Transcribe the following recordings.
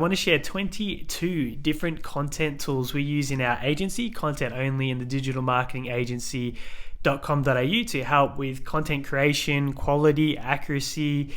I want to share 22 different content tools we use in our agency, content only in the digital marketing agency.com.au, to help with content creation, quality, accuracy,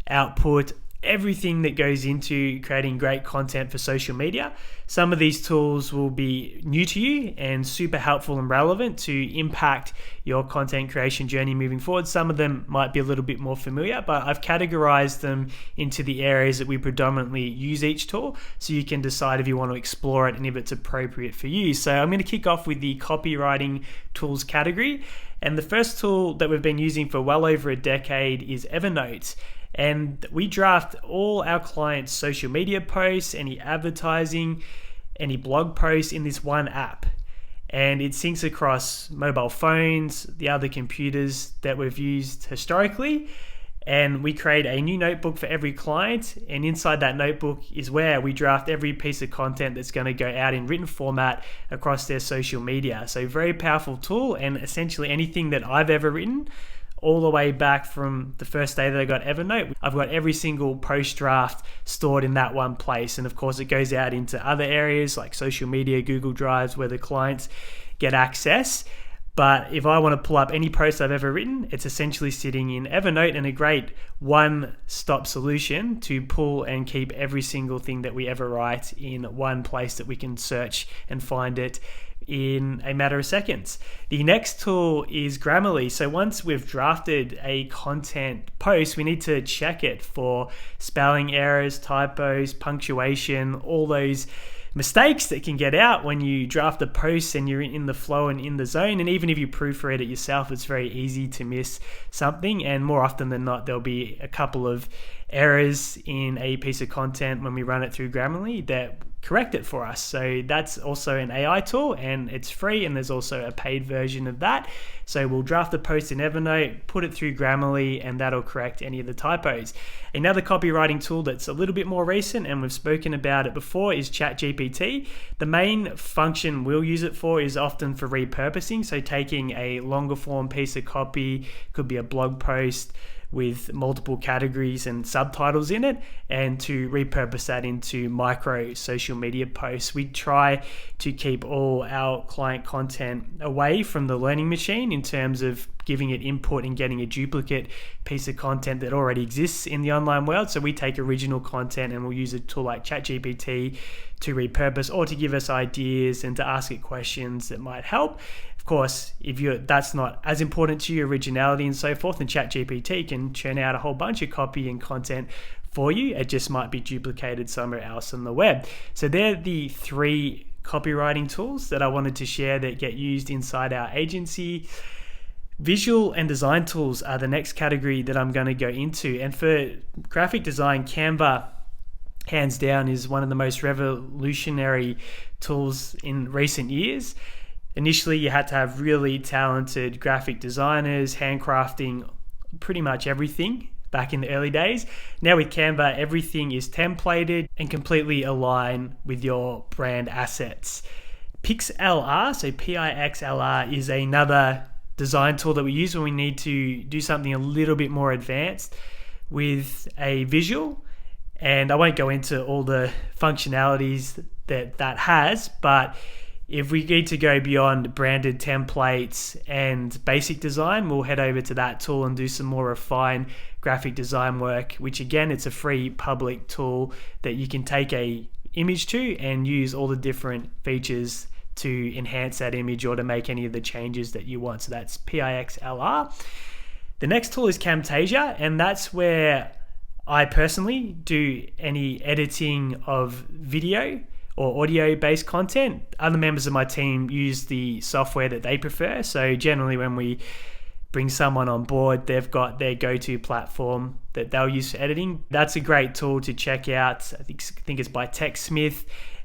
output, everything that goes into creating great content for social media. Some of these tools will be new to you and super helpful and relevant to impact your content creation journey moving forward. Some of them might be a little bit more familiar, but I've categorized them into the areas that we predominantly use each tool, so you can decide if you want to explore it and if it's appropriate for you. So I'm going to kick off with the copywriting tools category. And the first tool that we've been using for well over a decade is Evernote. And we draft all our clients' social media posts, any advertising, any blog posts in this one app. And it syncs across mobile phones, the other computers that we've used historically. And we create a new notebook for every client. And inside that notebook is where we draft every piece of content that's going to go out in written format across their social media. So very powerful tool, and essentially anything that I've ever written, all the way back from the first day that I got Evernote, I've got every single post draft stored in that one place. And of course, it goes out into other areas like social media, Google Drives, where the clients get access. But if I want to pull up any post I've ever written, it's essentially sitting in Evernote, and a great one-stop solution to pull and keep every single thing that we ever write in one place that we can search and find it in a matter of seconds. The next tool is Grammarly. So once we've drafted a content post, we need to check it for spelling errors, typos, punctuation, all those mistakes that can get out when you draft a post and you're in the flow and in the zone. And even if you proofread it yourself, it's very easy to miss something. And more often than not, there'll be a couple of errors in a piece of content when we run it through Grammarly that correct it for us. So that's also an AI tool, and it's free, and there's also a paid version of that. So we'll draft the post in Evernote, put it through Grammarly, and that'll correct any of the typos. Another copywriting tool that's a little bit more recent, and we've spoken about it before, is ChatGPT. The main function we'll use it for is often for repurposing. So taking a longer form piece of copy, could be a blog post with multiple categories and subtitles in it, and to repurpose that into micro social media posts. We try to keep all our client content away from the learning machine in terms of giving it input and getting a duplicate piece of content that already exists in the online world. So we take original content and we'll use a tool like ChatGPT to repurpose, or to give us ideas and to ask it questions that might help. Of course, if that's not as important to your originality and so forth, then ChatGPT can churn out a whole bunch of copy and content for you. It just might be duplicated somewhere else on the web. So they're the three copywriting tools that I wanted to share that get used inside our agency. Visual and design tools are the next category that I'm going to go into. And for graphic design, Canva, hands down, is one of the most revolutionary tools in recent years. Initially, you had to have really talented graphic designers handcrafting pretty much everything back in the early days. Now with Canva, everything is templated and completely aligned with your brand assets. Pixlr, so Pixlr, is another design tool that we use when we need to do something a little bit more advanced with a visual. And I won't go into all the functionalities that has, but if we need to go beyond branded templates and basic design, we'll head over to that tool and do some more refined graphic design work, which again, it's a free public tool that you can take a image to and use all the different features to enhance that image or to make any of the changes that you want. So that's Pixlr. The next tool is Camtasia, and that's where I personally do any editing of video or audio-based content. Other members of my team use the software that they prefer. So generally when we bring someone on board, they've got their go-to platform that they'll use for editing. That's a great tool to check out. I think it's by TechSmith,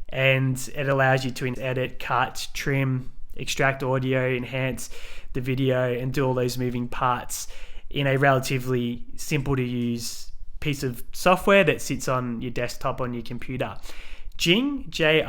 and it allows you to edit, cut, trim, extract audio, enhance the video, and do all those moving parts in a relatively simple to use piece of software that sits on your desktop on your computer. Jing, Jing,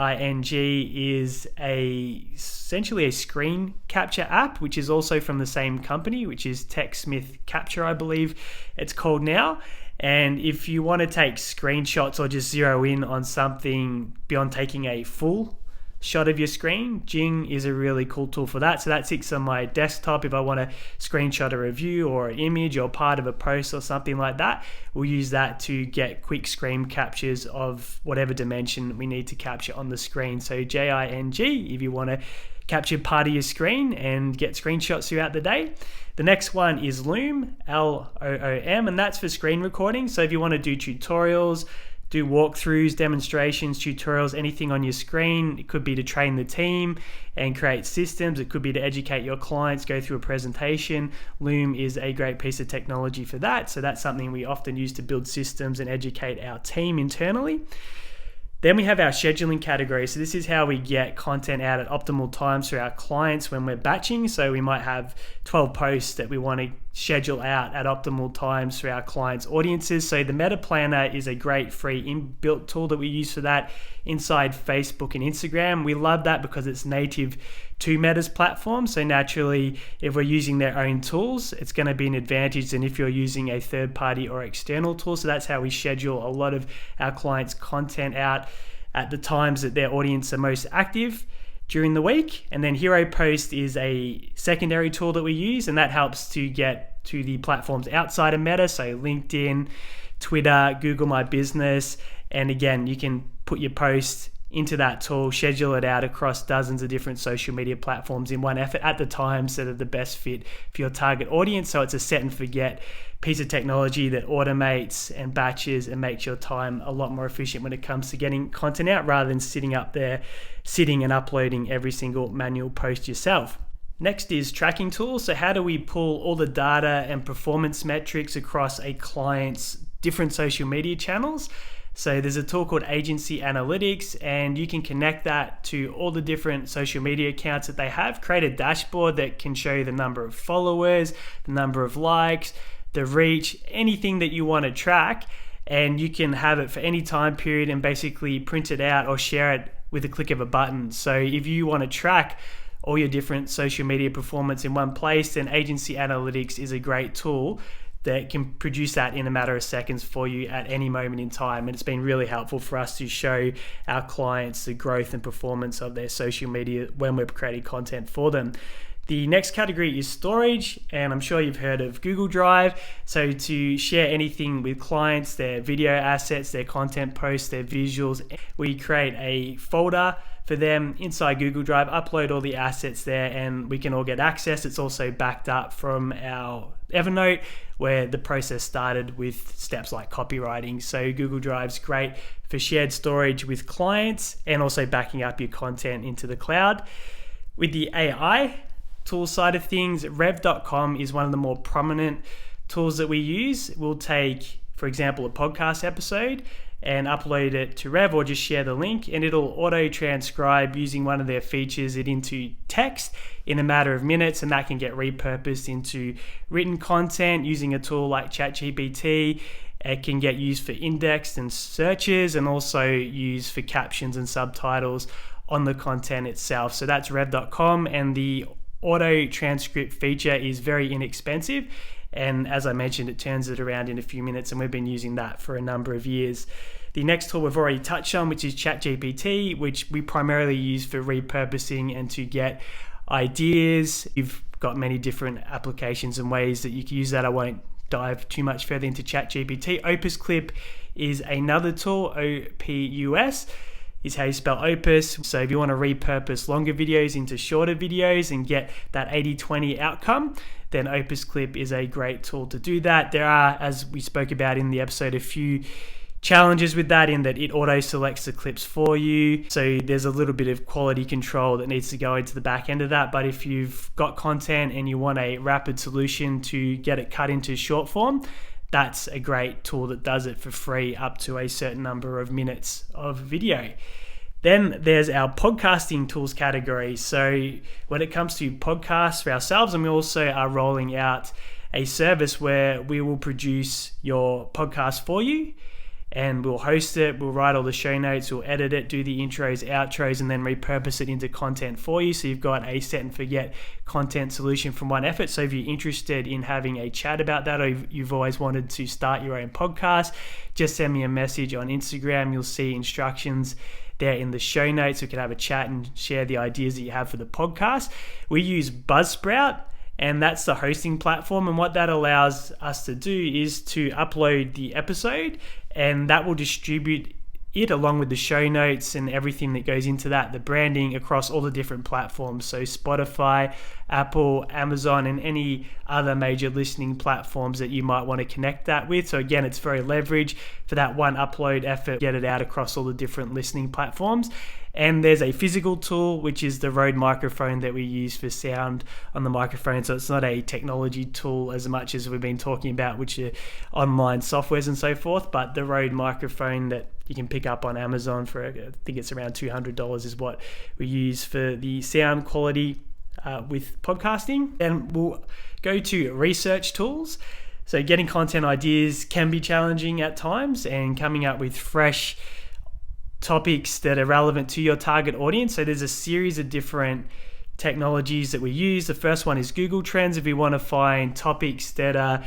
is essentially a screen capture app, which is also from the same company, which is TechSmith Capture, I believe it's called now. And if you want to take screenshots or just zero in on something beyond taking a full shot of your screen, Jing is a really cool tool for that. So that sits on my desktop. If I want to screenshot a review or an image or part of a post or something like that, we'll use that to get quick screen captures of whatever dimension we need to capture on the screen. So Jing, if you want to capture part of your screen and get screenshots throughout the day. The next one is Loom, Loom, and that's for screen recording. So if you want to do tutorials, do walkthroughs, demonstrations, tutorials, anything on your screen. It could be to train the team and create systems. It could be to educate your clients, go through a presentation. Loom is a great piece of technology for that. So that's something we often use to build systems and educate our team internally. Then we have our scheduling category. So this is how we get content out at optimal times for our clients when we're batching. So we might have 12 posts that we want to schedule out at optimal times for our clients' audiences. So the Meta Planner is a great free inbuilt tool that we use for that inside Facebook and Instagram. We love that because it's native to Meta's platform. So naturally, if we're using their own tools, it's going to be an advantage than if you're using a third party or external tool. So that's how we schedule a lot of our clients' content out at the times that their audience are most active during the week. And then Hero Post is a secondary tool that we use, and that helps to get to the platforms outside of Meta, so LinkedIn, Twitter, Google My Business. And again, you can put your post into that tool, schedule it out across dozens of different social media platforms in one effort at the times that are the best fit for your target audience. So it's a set and forget piece of technology that automates and batches and makes your time a lot more efficient when it comes to getting content out, rather than sitting and uploading every single manual post yourself. Next is tracking tools. So how do we pull all the data and performance metrics across a client's different social media channels? So there's a tool called Agency Analytics, and you can connect that to all the different social media accounts that they have, create a dashboard that can show you the number of followers, the number of likes, the reach, anything that you want to track, and you can have it for any time period and basically print it out or share it with a click of a button. So if you want to track all your different social media performance in one place, then Agency Analytics is a great tool that can produce that in a matter of seconds for you at any moment in time. And it's been really helpful for us to show our clients the growth and performance of their social media when we're creating content for them. The next category is storage, and I'm sure you've heard of Google Drive. So to share anything with clients, their video assets, their content posts, their visuals, we create a folder for them inside Google Drive, upload all the assets there, and we can all get access. It's also backed up from our Evernote, where the process started with steps like copywriting. So Google Drive's great for shared storage with clients and also backing up your content into the cloud. With the AI tool side of things, Rev.com is one of the more prominent tools that we use. We'll take, for example, a podcast episode and upload it to Rev, or just share the link, and it'll auto transcribe using one of their features it into text in a matter of minutes, and that can get repurposed into written content using a tool like ChatGPT. It can get used for indexed and searches, and also used for captions and subtitles on the content itself. So that's Rev.com, and the auto transcript feature is very inexpensive. And as I mentioned, it turns it around in a few minutes, and we've been using that for a number of years. The next tool we've already touched on, which is ChatGPT, which we primarily use for repurposing and to get ideas. You've got many different applications and ways that you can use that. I won't dive too much further into ChatGPT. Opus Clip is another tool, OPUS. Is how you spell Opus. So if you want to repurpose longer videos into shorter videos and get that 80-20 outcome, then Opus Clip is a great tool to do that. There are, as we spoke about in the episode, a few challenges with that, in that it auto selects the clips for you. So there's a little bit of quality control that needs to go into the back end of that. But if you've got content and you want a rapid solution to get it cut into short form, that's a great tool that does it for free up to a certain number of minutes of video. Then there's our podcasting tools category. So when it comes to podcasts for ourselves, and we also are rolling out a service where we will produce your podcast for you. and we'll host it, we'll write all the show notes, we'll edit it, do the intros, outros, and then repurpose it into content for you. So you've got a set and forget content solution from one effort. So if you're interested in having a chat about that, or you've always wanted to start your own podcast, just send me a message on Instagram. You'll see instructions there in the show notes. We can have a chat and share the ideas that you have for the podcast. We use BuzzSprout, and that's the hosting platform. And what that allows us to do is to upload the episode, and that will distribute it along with the show notes and everything that goes into that, the branding, across all the different platforms. So Spotify, Apple, Amazon, and any other major listening platforms that you might want to connect that with. So again, it's very leverage for that one upload effort, get it out across all the different listening platforms. And there's a physical tool, which is the Rode microphone that we use for sound on the microphone. So it's not a technology tool as much as we've been talking about, which are online softwares and so forth. But the Rode microphone that you can pick up on Amazon for, I think it's around $200, is what we use for the sound quality with podcasting. And we'll go to research tools. So getting content ideas can be challenging at times, and coming up with fresh topics that are relevant to your target audience. So there's a series of different technologies that we use. The first one is Google Trends. If we want to find topics that are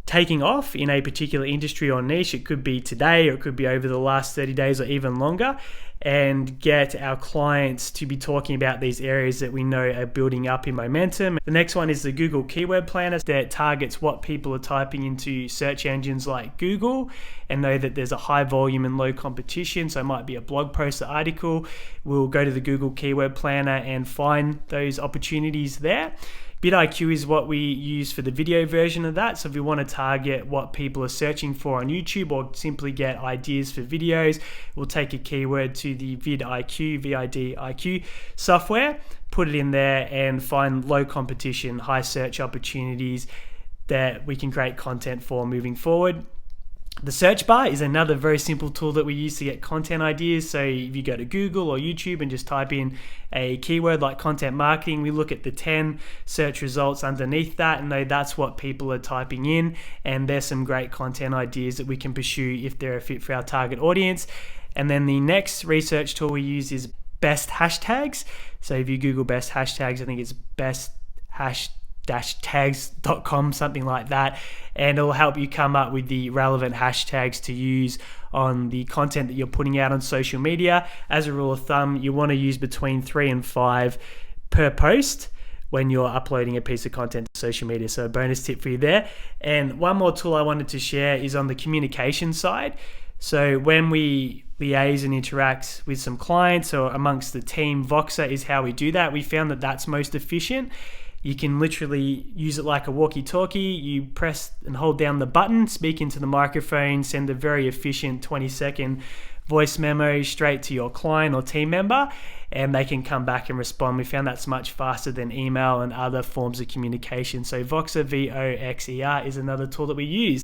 taking off in a particular industry or niche, it could be today, or it could be over the last 30 days or even longer, and get our clients to be talking about these areas that we know are building up in momentum. The next one is the Google Keyword Planner that targets what people are typing into search engines like Google, and know that there's a high volume and low competition. So it might be a blog post or article. We'll go to the Google Keyword Planner and find those opportunities there. VIDIQ is what we use for the video version of that. So if we want to target what people are searching for on YouTube, or simply get ideas for videos, we'll take a keyword to the VIDIQ software, put it in there, and find low competition, high search opportunities that we can create content for moving forward. The search bar is another very simple tool that we use to get content ideas. So if you go to Google or YouTube and just type in a keyword like content marketing, we look at the 10 search results underneath that and know that's what people are typing in. And there's some great content ideas that we can pursue if they're a fit for our target audience. And then the next research tool we use is best hashtags. So if you Google best hashtags, I think it's best-tags.com, something like that, and it'll help you come up with the relevant hashtags to use on the content that you're putting out on social media. As a rule of thumb, you want to use between 3 and 5 per post when you're uploading a piece of content to social media. So a bonus tip for you there. And one more tool I wanted to share is on the communication side. So when we liaise and interact with some clients or amongst the team, Voxer is how we do that. We found that that's most efficient. You can literally use it like a walkie-talkie. You press and hold down the button, speak into the microphone, send a very efficient 20-second voice memo straight to your client or team member, and they can come back and respond. We found that's much faster than email and other forms of communication. So Voxer, Voxer, is another tool that we use.